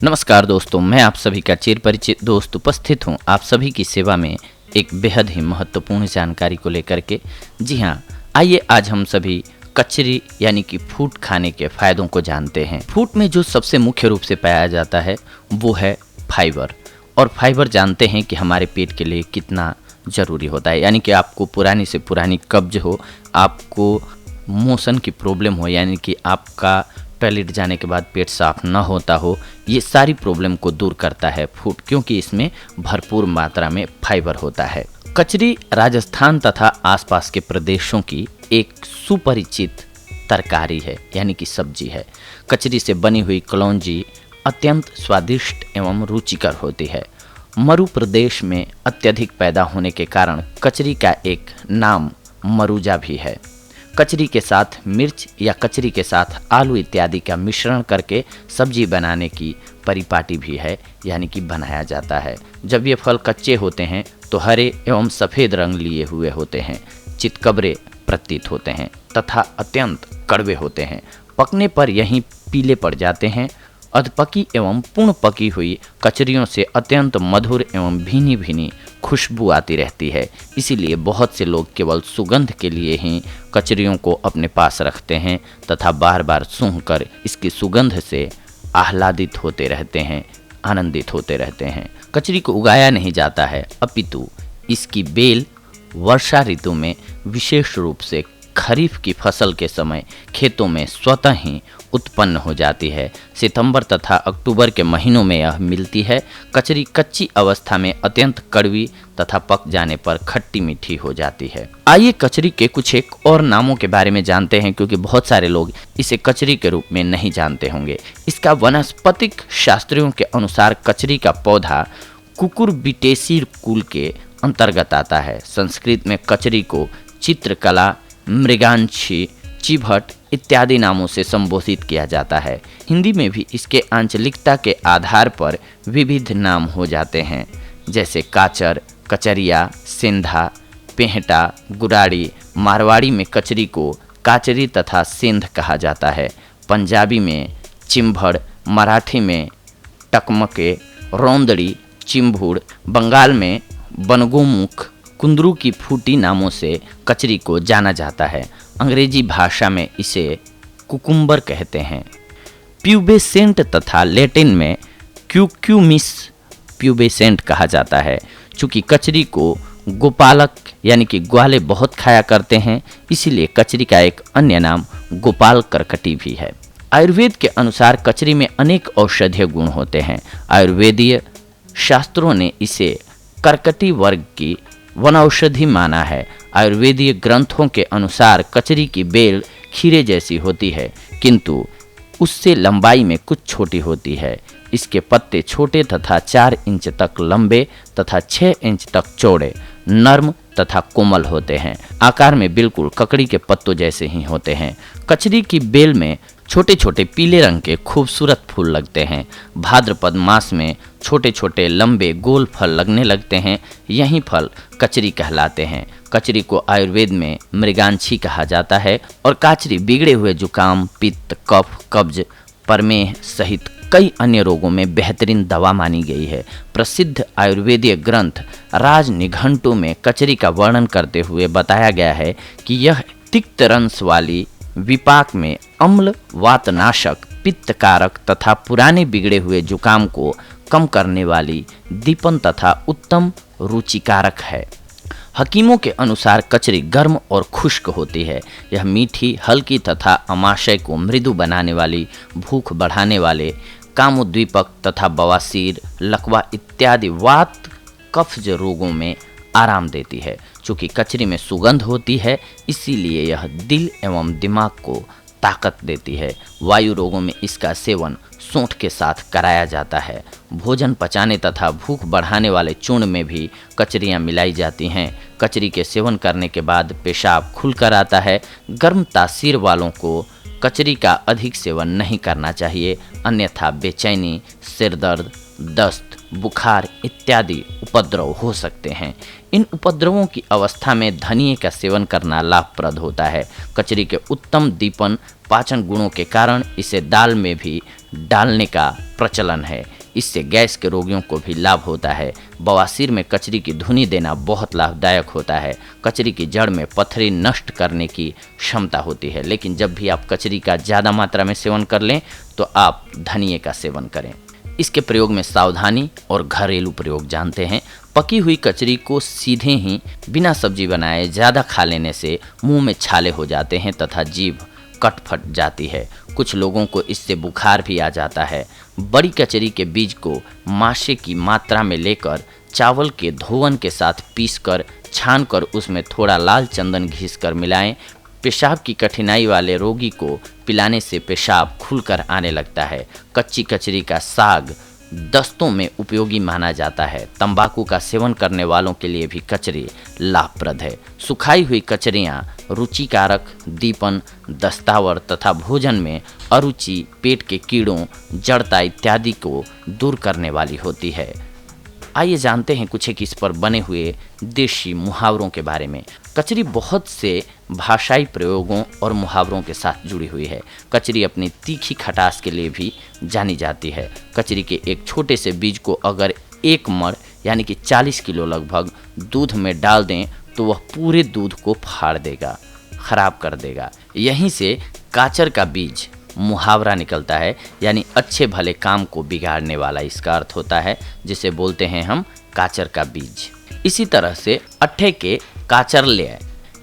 नमस्कार दोस्तों, मैं आप सभी का चिर परिचित दोस्त उपस्थित हूं आप सभी की सेवा में एक बेहद ही महत्वपूर्ण जानकारी को लेकर के। जी हां, आइए आज हम सभी कचरी यानी कि फूट खाने के फायदों को जानते हैं। फूट में जो सबसे मुख्य रूप से पाया जाता है वो है फाइबर। और फाइबर जानते हैं कि हमारे पेट के लिए कितना ज़रूरी होता है। यानी कि आपको पुरानी से पुरानी कब्ज हो, आपको मोशन की प्रॉब्लम हो, यानी कि आपका टॉयलेट जाने के बाद पेट साफ न होता हो, ये सारी प्रॉब्लम को दूर करता है फूट, क्योंकि इसमें भरपूर मात्रा में फाइबर होता है। कचरी राजस्थान तथा आसपास के प्रदेशों की एक सुपरिचित तरकारी है, यानी कि सब्जी है। कचरी से बनी हुई कलौंजी अत्यंत स्वादिष्ट एवं रुचिकर होती है। मरु प्रदेश में अत्यधिक पैदा होने के कारण कचरी का एक नाम मरुजा भी है। कचरी के साथ मिर्च या कचरी के साथ आलू इत्यादि का मिश्रण करके सब्जी बनाने की परिपाटी भी है, यानी कि बनाया जाता है। जब ये फल कच्चे होते हैं तो हरे एवं सफ़ेद रंग लिए हुए होते हैं, चितकबरे प्रतीत होते हैं तथा अत्यंत कड़वे होते हैं। पकने पर यहीं पीले पड़ जाते हैं। अधपकी एवं पूर्ण पकी हुई कचरियों से अत्यंत मधुर एवं भीनी भीनी खुशबू आती रहती है। इसीलिए बहुत से लोग केवल सुगंध के लिए ही कचरियों को अपने पास रखते हैं तथा बार बार सूंघकर इसकी सुगंध से आह्लादित होते रहते हैं, आनंदित होते रहते हैं। कचरी को उगाया नहीं जाता है, अपितु इसकी बेल वर्षा ऋतु में विशेष रूप से खरीफ की फसल के समय खेतों में स्वतः ही उत्पन्न हो जाती है। सितंबर तथा अक्टूबर के महीनों में यह मिलती है। कचरी कच्ची अवस्था में अत्यंत कड़वी तथा पक जाने पर खट्टी मीठी हो जाती है। आइए कचरी के कुछ एक और नामों के बारे में जानते हैं, क्योंकि बहुत सारे लोग इसे कचरी के रूप में नहीं जानते होंगे। इसका वनस्पतिक शास्त्रियों के अनुसार कचरी का पौधा कुकुरबिटेसी कुल के अंतर्गत आता है। संस्कृत में कचरी को चित्रकला, मृगांशी, चिभट इत्यादि नामों से संबोधित किया जाता है। हिंदी में भी इसके आंचलिकता के आधार पर विविध नाम हो जाते हैं, जैसे काचर, कचरिया, सिंधा, पेहटा, गुराड़ी। मारवाड़ी में कचरी को काचरी तथा सिंध कहा जाता है। पंजाबी में चिंभड़, मराठी में टकमके, रौंदड़ी, चिंभुड़, बंगाल में बनगोमुख, कुंदरू की फूटी नामों से कचरी को जाना जाता है। अंग्रेजी भाषा में इसे कुकुम्बर कहते हैं। प्यूबेसेंट तथा लैटिन में क्यूक्यूमिस प्यूबेसेंट कहा जाता है। चूँकि कचरी को गोपालक यानी कि ग्वाले बहुत खाया करते हैं, इसीलिए कचरी का एक अन्य नाम गोपाल करकटी भी है। आयुर्वेद के अनुसार कचरी में अनेक औषधीय गुण होते हैं। आयुर्वेदीय शास्त्रों ने इसे करकटी वर्ग की वनौषधि माना है। आयुर्वेदीय ग्रंथों के अनुसार कचरी की बेल खीरे जैसी होती है, किंतु उससे लंबाई में कुछ छोटी होती है। इसके पत्ते छोटे तथा 4 इंच तक लंबे तथा 6 इंच तक चौड़े, नर्म तथा कोमल होते हैं। आकार में बिल्कुल ककड़ी के पत्तों जैसे ही होते हैं। कचरी की बेल में छोटे छोटे पीले रंग के खूबसूरत फूल लगते हैं। भाद्रपद मास में छोटे छोटे लंबे गोल फल लगने लगते हैं। यही फल कचरी कहलाते हैं। कचरी को आयुर्वेद में मृगांशी कहा जाता है और काचरी बिगड़े हुए जुकाम, पित्त, कफ, कब्ज, प्रमेह सहित कई अन्य रोगों में बेहतरीन दवा मानी गई है। प्रसिद्ध आयुर्वेदीय ग्रंथ राजनिघंटु में कचरी का वर्णन करते हुए बताया गया है कि यह तिक्त रंस वाली, विपाक में अम्ल, वातनाशक, पित्तकारक तथा पुराने बिगड़े हुए जुकाम को कम करने वाली दीपन तथा उत्तम रुचिकारक है। हकीमों के अनुसार कचरी गर्म और खुश्क होती है। यह मीठी, हल्की तथा अमाशय को मृदु बनाने वाली, भूख बढ़ाने वाले, कामोद्दीपक तथा बवासीर, लकवा इत्यादि वात कफज रोगों में आराम देती है। चूँकि कचरी में सुगंध होती है, इसीलिए यह दिल एवं दिमाग को ताकत देती है। वायु रोगों में इसका सेवन सौंठ के साथ कराया जाता है। भोजन पचाने तथा भूख बढ़ाने वाले चूर्ण में भी कचरियाँ मिलाई जाती हैं। कचरी के सेवन करने के बाद पेशाब खुलकर आता है। गर्म तासीर वालों को कचरी का अधिक सेवन नहीं करना चाहिए, अन्यथा बेचैनी, सिरदर्द, दस्त, बुखार इत्यादि उपद्रव हो सकते हैं। इन उपद्रवों की अवस्था में धनिये का सेवन करना लाभप्रद होता है। कचरी के उत्तम दीपन पाचन गुणों के कारण इसे दाल में भी डालने का प्रचलन है। इससे गैस के रोगियों को भी लाभ होता है। बवासीर में कचरी की धुनी देना बहुत लाभदायक होता है। कचरी की जड़ में पथरी नष्ट करने की क्षमता होती है, लेकिन जब भी आप कचरी का ज़्यादा मात्रा में सेवन कर लें तो आप धनिये का सेवन करें। इसके प्रयोग में सावधानी और घरेलू प्रयोग जानते हैं। पकी हुई कचरी को सीधे ही बिना सब्जी बनाए ज़्यादा खा लेने से मुंह में छाले हो जाते हैं तथा जीभ कट फट जाती है। कुछ लोगों को इससे बुखार भी आ जाता है। बड़ी कचरी के बीज को माशे की मात्रा में लेकर चावल के धोवन के साथ पीसकर छानकर उसमें थोड़ा लाल चंदन घिसकर मिलाएं। पेशाब की कठिनाई वाले रोगी को पिलाने से पेशाब खुलकर आने लगता है। कच्ची कचरी का साग दस्तों में उपयोगी माना जाता है। तंबाकू का सेवन करने वालों के लिए भी कचरी लाभप्रद है। सुखाई हुई कचरियाँ रुचिकारक, दीपन, दस्तावर तथा भोजन में अरुचि, पेट के कीड़ों, जड़ता इत्यादि को दूर करने वाली होती है। आइए जानते हैं कुछ एक इस पर बने हुए देशी मुहावरों के बारे में। कचरी बहुत से भाषाई प्रयोगों और मुहावरों के साथ जुड़ी हुई है। कचरी अपनी तीखी खटास के लिए भी जानी जाती है। कचरी के एक छोटे से बीज को अगर एक मण यानी कि 40 किलो लगभग दूध में डाल दें तो वह पूरे दूध को फाड़ देगा, खराब कर देगा। यहीं से काचर का बीज मुहावरा निकलता है, यानी अच्छे भले काम को बिगाड़ने वाला इसका अर्थ होता है, जिसे बोलते हैं हम काचर का बीज। इसी तरह से अट्ठे के काचर ले,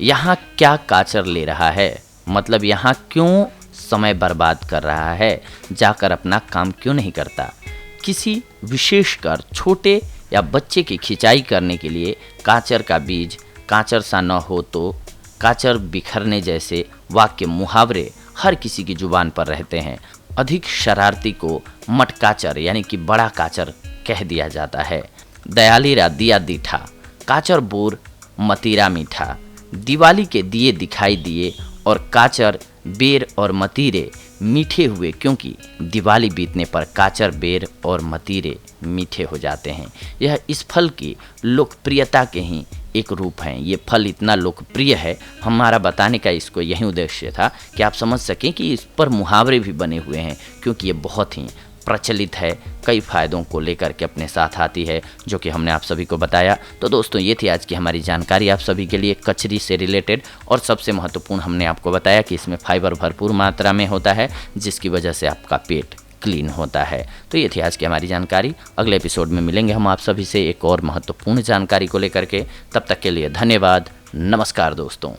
यहाँ क्या काचर ले रहा है, मतलब यहाँ क्यों समय बर्बाद कर रहा है, जाकर अपना काम क्यों नहीं करता। किसी विशेषकर छोटे या बच्चे की खिंचाई करने के लिए काचर का बीज, काचर सा न हो तो, काचर बिखरने जैसे वाक्य मुहावरे हर किसी की जुबान पर रहते हैं। अधिक शरारती को मटकाचर यानी कि बड़ा काचर कह दिया जाता है। दयालीरा दिया दीठा, काचर बोर मतीरा मीठा। दिवाली के दिए दिखाई दिए और काचर, बेर और मतीरे मीठे हुए, क्योंकि दिवाली बीतने पर काचर, बेर और मतीरे मीठे हो जाते हैं। यह इस फल की लोकप्रियता के ही एक रूप हैं। ये फल इतना लोकप्रिय है, हमारा बताने का इसको यही उद्देश्य था कि आप समझ सकें कि इस पर मुहावरे भी बने हुए हैं, क्योंकि ये बहुत ही प्रचलित है, कई फ़ायदों को लेकर के अपने साथ आती है, जो कि हमने आप सभी को बताया। तो दोस्तों, ये थी आज की हमारी जानकारी आप सभी के लिए कचरी से रिलेटेड। और सबसे महत्वपूर्ण हमने आपको बताया कि इसमें फाइबर भरपूर मात्रा में होता है, जिसकी वजह से आपका पेट क्लीन होता है। तो ये थी आज की हमारी जानकारी। अगले एपिसोड में मिलेंगे हम आप सभी से एक और महत्वपूर्ण जानकारी को लेकर के। तब तक के लिए धन्यवाद। नमस्कार दोस्तों।